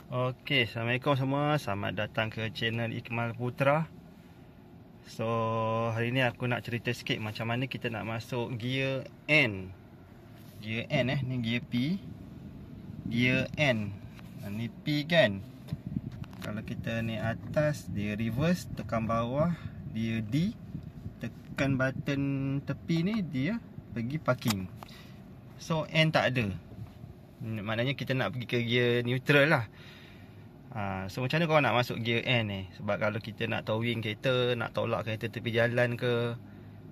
Okey, Assalamualaikum semua. Selamat datang ke channel Ikmal Putra. So, hari ni aku nak cerita sikit macam mana kita nak masuk gear N. Gear N ni gear P. Gear N. Ni P kan. Kalau kita ni atas, dia reverse, tekan bawah, dia D. Tekan button tepi ni, dia pergi parking. So, N tak ada. Maknanya kita nak pergi ke gear neutral lah. So macam mana korang nak masuk gear N ni? Sebab kalau kita nak towing kereta, nak tolak kereta tepi jalan ke,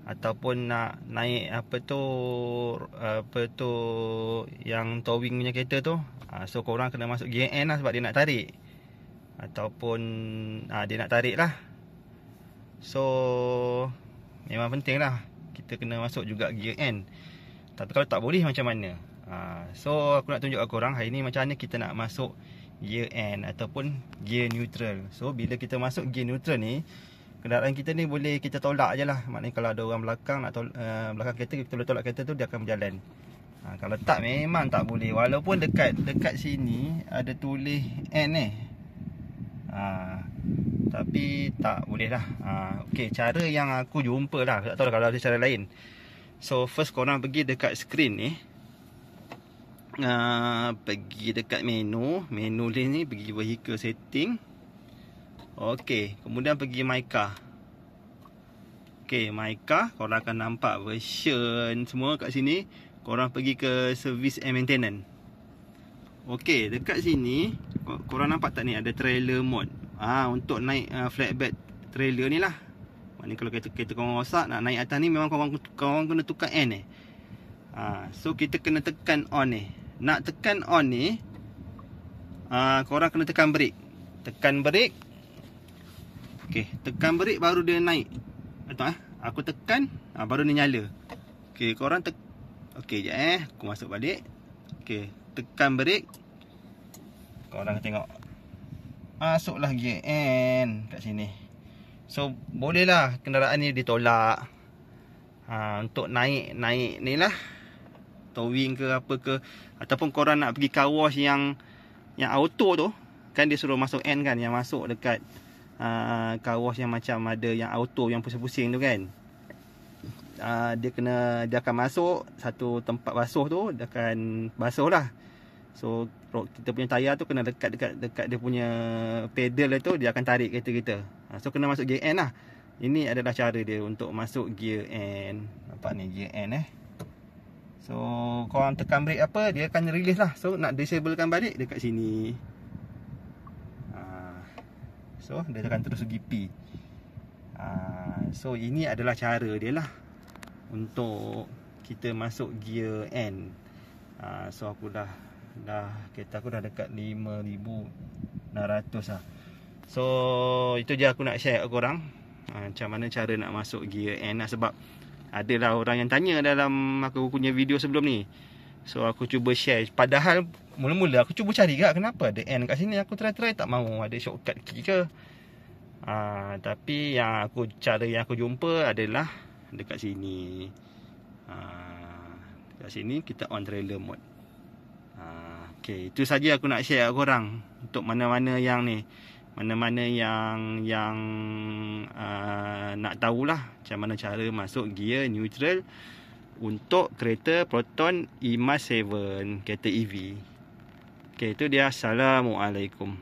ataupun nak naik apa tu yang towing punya kereta tu, so korang kena masuk gear N lah sebab dia nak tarik. Ataupun dia nak tarik lah. So memang penting lah kita kena masuk juga gear N. Tapi kalau tak boleh macam mana? So aku nak tunjuk kat korang hari ni macam mana kita nak masuk gear N ataupun gear neutral. So bila kita masuk gear neutral ni, kenderaan kita ni boleh kita tolak je lah. Maknanya kalau ada orang belakang nak belakang kereta, kita boleh tolak kereta tu, dia akan berjalan. Kalau tak, memang tak boleh. Walaupun dekat sini ada tulis N ni, tapi tak boleh lah. Okay, cara yang aku jumpa lah, tak tahu lah kalau ada cara lain. So first korang pergi dekat screen ni, pergi dekat menu ni, pergi vehicle setting. Okey, kemudian pergi my car. Okey, my car, korang akan nampak version semua kat sini. Korang pergi ke service and maintenance. Okey, dekat sini korang nampak tak ni ada trailer mode. Untuk naik flatbed trailer ni lah. Maknanya kalau kereta korang rosak nak naik atas ni, memang korang kena tukar N ni. So kita kena tekan on ni. Nak tekan on ni, korang kena tekan brake. Tekan brake. Okey, tekan brake baru dia naik. Betul aku tekan, baru dia nyala. Okey, korang okey jap aku masuk balik. Okey, tekan brake. Korang tengok, masuklah gear N kat sini. So bolehlah kenderaan ni ditolak. Untuk naik ni lah, towing ke apa ke, ataupun korang nak pergi car wash yang auto tu, kan dia suruh masuk N kan, yang masuk dekat car wash yang macam ada yang auto yang pusing-pusing tu kan. Dia akan masuk satu tempat basuh tu, dia akan basuh lah. So kita punya tayar tu kena dekat dia punya pedal tu, dia akan tarik kereta kita. So kena masuk gear N lah. Ini adalah cara dia untuk masuk gear N. Nampak ni gear N So korang tekan brake apa, dia akan release lah. So nak disablekan balik dekat sini. So dia akan terus pergi P. So ini adalah cara dia lah untuk kita masuk gear N. So aku dah kereta aku dah dekat 5,600 lah. So itu je aku nak share kat korang, macam mana cara nak masuk gear N lah. Sebab adalah orang yang tanya dalam aku punya video sebelum ni. So aku cuba share. Padahal mula-mula aku cuba cari kat kenapa ada N kat sini. Aku try tak mahu ada shortcut key ke. Tapi cara yang aku jumpa adalah dekat sini. Dekat sini kita on trailer mode. Okay, itu saja aku nak share kat korang. Untuk mana-mana yang ni, mana-mana yang nak tahulah macam mana cara masuk gear neutral untuk kereta Proton E-Mas 7, kereta EV. Okay, itu dia. Assalamualaikum.